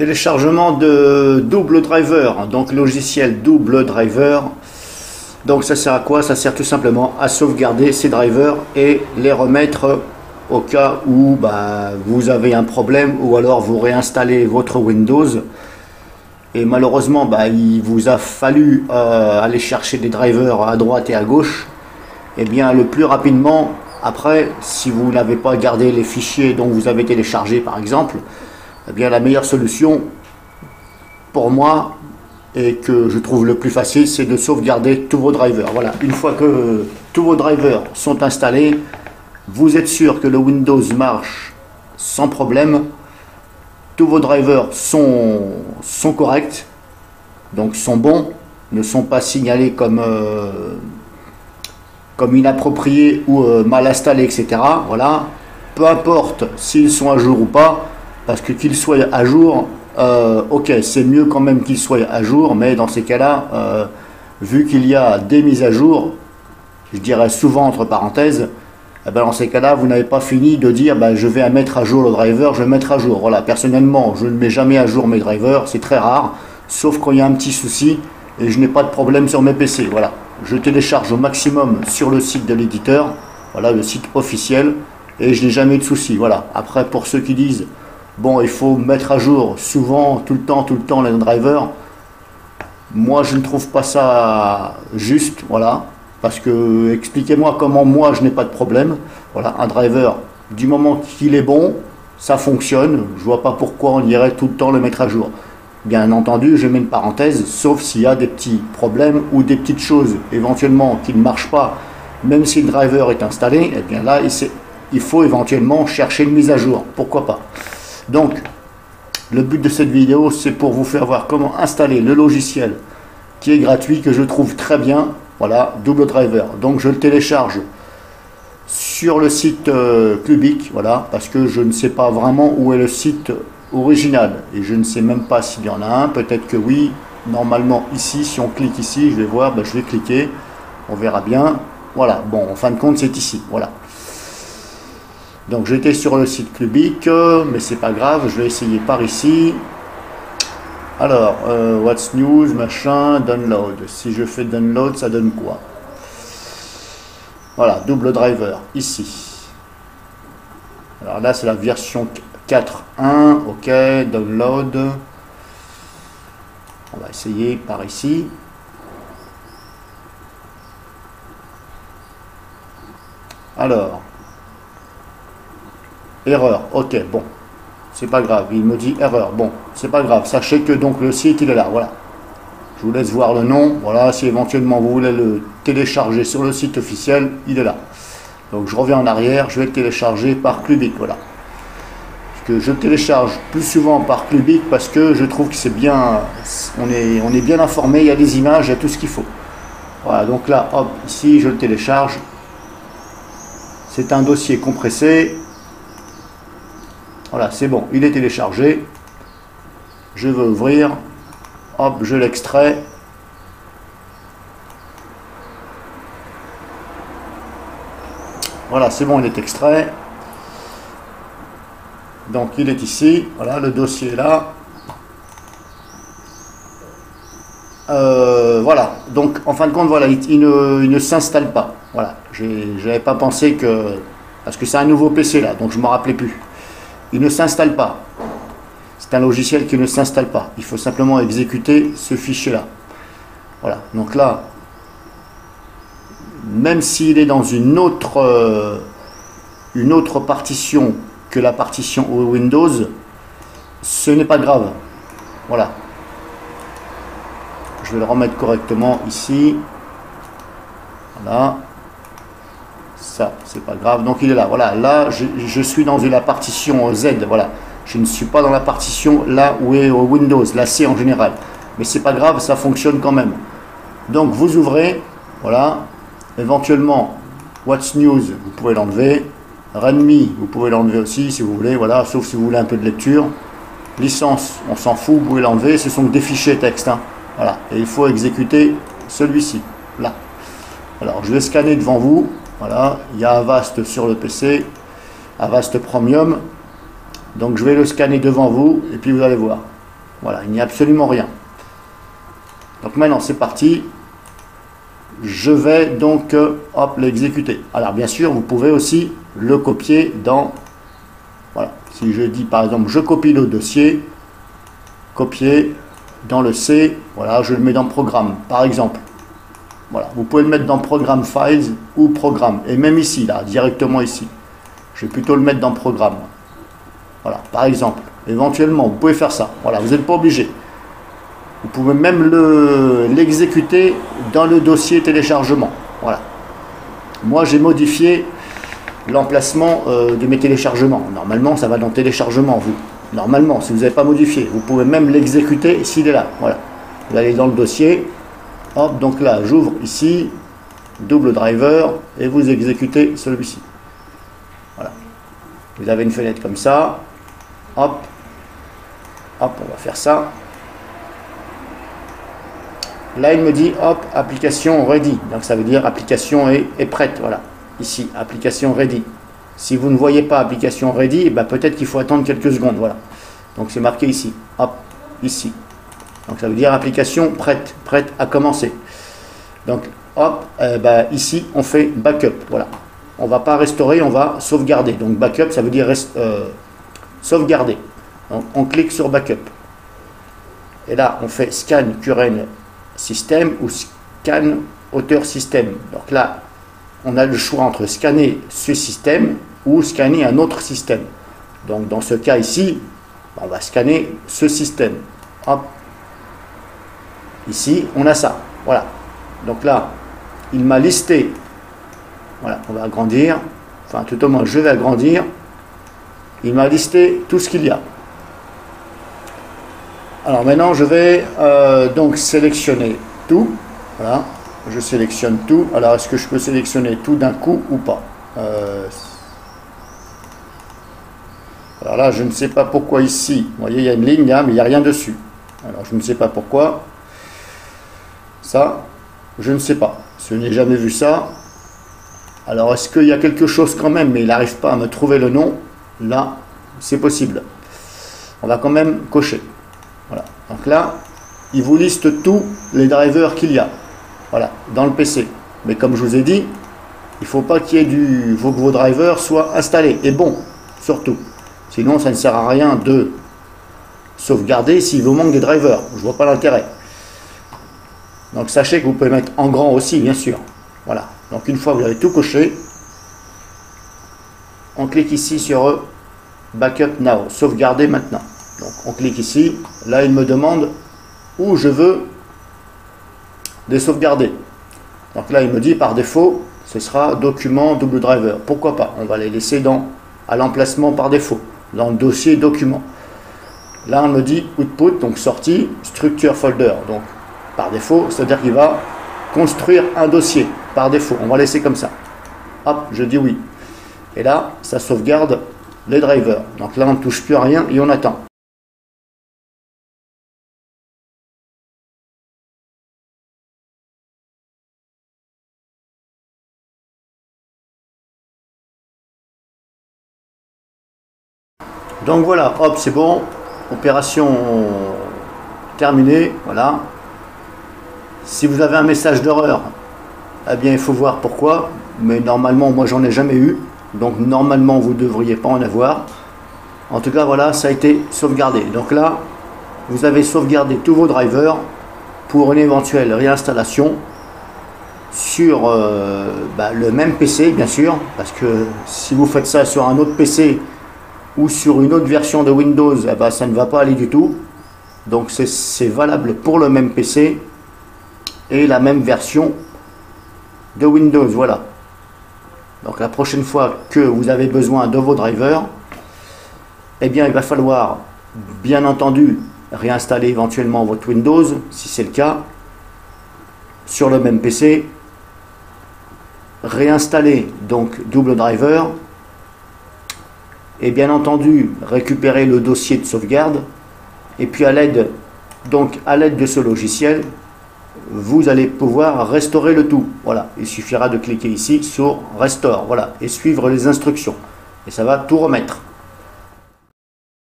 Téléchargement de double driver, donc logiciel double driver. Donc ça sert à quoi? Ça sert tout simplement à sauvegarder ces drivers et les remettre au cas où vous avez un problème ou alors vous réinstallez votre Windows et malheureusement il vous a fallu aller chercher des drivers à droite et à gauche. Et bien le plus rapidement après, si vous n'avez pas gardé les fichiers dont vous avez téléchargé par exemple, eh bien la meilleure solution pour moi et que je trouve le plus facile, c'est de sauvegarder tous vos drivers. Voilà, une fois que tous vos drivers sont installés, vous êtes sûr que le Windows marche sans problème. Tous vos drivers sont corrects, donc sont bons, ne sont pas signalés comme inappropriés ou mal installés, etc. Voilà, peu importe s'ils sont à jour ou pas, parce que qu'ils soient à jour, ok, c'est mieux quand même qu'ils soient à jour, mais dans ces cas-là, vu qu'il y a des mises à jour, je dirais souvent entre parenthèses, dans ces cas-là, vous n'avez pas fini de dire je vais mettre à jour le driver, je vais mettre à jour. Voilà, personnellement, je ne mets jamais à jour mes drivers, c'est très rare, sauf quand il y a un petit souci et je n'ai pas de problème sur mes PC. Voilà, je télécharge au maximum sur le site de l'éditeur, voilà, le site officiel, et je n'ai jamais eu de souci. Voilà, après pour ceux qui disent bon, il faut mettre à jour souvent, tout le temps les drivers. Moi, je ne trouve pas ça juste, voilà. Parce que, expliquez-moi comment moi, je n'ai pas de problème. Voilà, un driver, du moment qu'il est bon, ça fonctionne. Je vois pas pourquoi on irait tout le temps le mettre à jour. Bien entendu, je mets une parenthèse, sauf s'il y a des petits problèmes ou des petites choses, éventuellement, qui ne marchent pas, même si le driver est installé, et bien là, il faut éventuellement chercher une mise à jour. Pourquoi pas? Donc, le but de cette vidéo, c'est pour vous faire voir comment installer le logiciel qui est gratuit, que je trouve très bien. Voilà, double driver. Donc, je le télécharge sur le site Clubic, voilà, parce que je ne sais pas vraiment où est le site original. Et je ne sais même pas s'il y en a un. Peut-être que oui. Normalement, ici, si on clique ici, je vais voir, je vais cliquer. On verra bien. Voilà, bon, en fin de compte, c'est ici. Voilà. Donc j'étais sur le site Clubic, mais c'est pas grave, je vais essayer par ici. Alors, what's news, machin, download. Si je fais download, ça donne quoi? Voilà, double driver, ici. Alors là, c'est la version 4.1, ok, download. On va essayer par ici. Alors, erreur, ok, bon, c'est pas grave, il me dit erreur, bon, c'est pas grave, sachez que donc le site il est là, voilà. Je vous laisse voir le nom, voilà, si éventuellement vous voulez le télécharger sur le site officiel, il est là. Donc je reviens en arrière, je vais le télécharger par Clubic, voilà. Parce que je télécharge plus souvent par Clubic parce que je trouve que c'est bien, on est bien informé, il y a des images, il y a tout ce qu'il faut. Voilà, donc là, hop, ici je le télécharge. C'est un dossier compressé. Voilà, c'est bon, il est téléchargé. Je veux ouvrir. Hop, je l'extrais. Voilà, c'est bon, il est extrait. Donc, il est ici. Voilà, le dossier est là. Voilà, donc en fin de compte, voilà, il ne s'installe pas. Voilà, j'avais pas pensé que... Parce que c'est un nouveau PC là, donc je ne me rappelais plus. Il ne s'installe pas. C'est un logiciel qui ne s'installe pas. Il faut simplement exécuter ce fichier-là. Voilà. Donc là, même s'il est dans une autre partition que la partition Windows, ce n'est pas grave. Voilà. Je vais le remettre correctement ici. Voilà. Ça, c'est pas grave. Donc il est là. Voilà. Là, je suis dans la partition Z. Voilà. Je ne suis pas dans la partition là où est Windows, la C en général. Mais c'est pas grave, ça fonctionne quand même. Donc vous ouvrez. Voilà. Éventuellement, What's News, vous pouvez l'enlever. README, vous pouvez l'enlever aussi si vous voulez. Voilà. Sauf si vous voulez un peu de lecture. Licence, on s'en fout, vous pouvez l'enlever. Ce sont des fichiers texte. Hein. Voilà. Et il faut exécuter celui-ci. Là. Alors, je vais scanner devant vous. Voilà, il y a Avast sur le PC, Avast Premium. Donc je vais le scanner devant vous et puis vous allez voir. Voilà, il n'y a absolument rien. Donc maintenant c'est parti. Je vais donc hop, l'exécuter. Alors bien sûr, vous pouvez aussi le copier dans... Voilà, si je dis par exemple, je copie le dossier, copier dans le C, voilà, je le mets dans Programme, par exemple. Voilà, vous pouvez le mettre dans Programme Files ou Programme. Et même ici, là, directement ici. Je vais plutôt le mettre dans Programme. Voilà, par exemple. Éventuellement, vous pouvez faire ça. Voilà, vous n'êtes pas obligé. Vous pouvez même l'exécuter dans le dossier téléchargement. Voilà. Moi, j'ai modifié l'emplacement de mes téléchargements. Normalement, ça va dans téléchargement, vous. Normalement, si vous n'avez pas modifié, vous pouvez même l'exécuter s'il est là. Voilà. Vous allez dans le dossier. Hop, donc là, j'ouvre ici, double driver, et vous exécutez celui-ci. Voilà. Vous avez une fenêtre comme ça. Hop. Hop, on va faire ça. Là, il me dit, hop, application ready. Donc, ça veut dire application est prête. Voilà. Ici, application ready. Si vous ne voyez pas application ready, ben, peut-être qu'il faut attendre quelques secondes. Voilà. Donc, c'est marqué ici. Hop, ici. Donc, ça veut dire application prête. Prête à commencer. Donc, hop, ben, ici, on fait backup. Voilà. On ne va pas restaurer, on va sauvegarder. Donc, backup, ça veut dire sauvegarder. Donc, on clique sur backup. Et là, on fait scan current système ou scan auteur système. Donc là, on a le choix entre scanner ce système ou scanner un autre système. Donc dans ce cas ici, on va scanner ce système. Hop. Ici, on a ça. Voilà. Donc là, il m'a listé. Voilà, on va agrandir. Enfin, tout au moins, je vais agrandir. Il m'a listé tout ce qu'il y a. Alors maintenant, je vais donc sélectionner tout. Voilà, je sélectionne tout. Alors, est-ce que je peux sélectionner tout d'un coup ou pas? Alors là, je ne sais pas pourquoi ici. Vous voyez, il y a une ligne là, mais il n'y a rien dessus. Alors, je ne sais pas pourquoi. Ça, je ne sais pas. Je n'ai jamais vu ça. Alors, est-ce qu'il y a quelque chose quand même, mais il n'arrive pas à me trouver le nom? Là, c'est possible. On va quand même cocher. Voilà. Donc là, il vous liste tous les drivers qu'il y a. Voilà, dans le PC. Mais comme je vous ai dit, il ne faut pas qu'il y ait que vos drivers soient installés. Et bon, surtout. Sinon, ça ne sert à rien de sauvegarder s'il vous manque des drivers. Je ne vois pas l'intérêt. Donc sachez que vous pouvez mettre en grand aussi, bien sûr. Voilà. Donc une fois que vous avez tout coché, on clique ici sur Backup Now, sauvegarder maintenant. Donc on clique ici, là il me demande où je veux les sauvegarder. Donc là il me dit par défaut, ce sera document double driver. Pourquoi pas? On va les laisser à l'emplacement par défaut, dans le dossier document. Là on me dit output, donc sortie, structure folder. Donc par défaut, c'est-à-dire qu'il va construire un dossier par défaut. On va laisser comme ça. Hop, je dis oui. Et là, ça sauvegarde les drivers. Donc là, on ne touche plus à rien et on attend. Donc voilà, hop, c'est bon. Opération terminée. Voilà. Si vous avez un message d'erreur, eh bien, il faut voir pourquoi. Mais normalement, moi, j'en ai jamais eu. Donc, normalement, vous ne devriez pas en avoir. En tout cas, voilà, ça a été sauvegardé. Donc là, vous avez sauvegardé tous vos drivers pour une éventuelle réinstallation sur le même PC, bien sûr. Parce que si vous faites ça sur un autre PC ou sur une autre version de Windows, eh ben, ça ne va pas aller du tout. Donc, c'est valable pour le même PC et la même version de Windows. Voilà. Donc la prochaine fois que vous avez besoin de vos drivers, eh bien il va falloir bien entendu réinstaller éventuellement votre Windows, si c'est le cas, sur le même PC, réinstaller donc double driver, et bien entendu récupérer le dossier de sauvegarde, et puis à l'aide de ce logiciel, vous allez pouvoir restaurer le tout. Voilà, il suffira de cliquer ici sur Restore, voilà, et suivre les instructions. Et ça va tout remettre.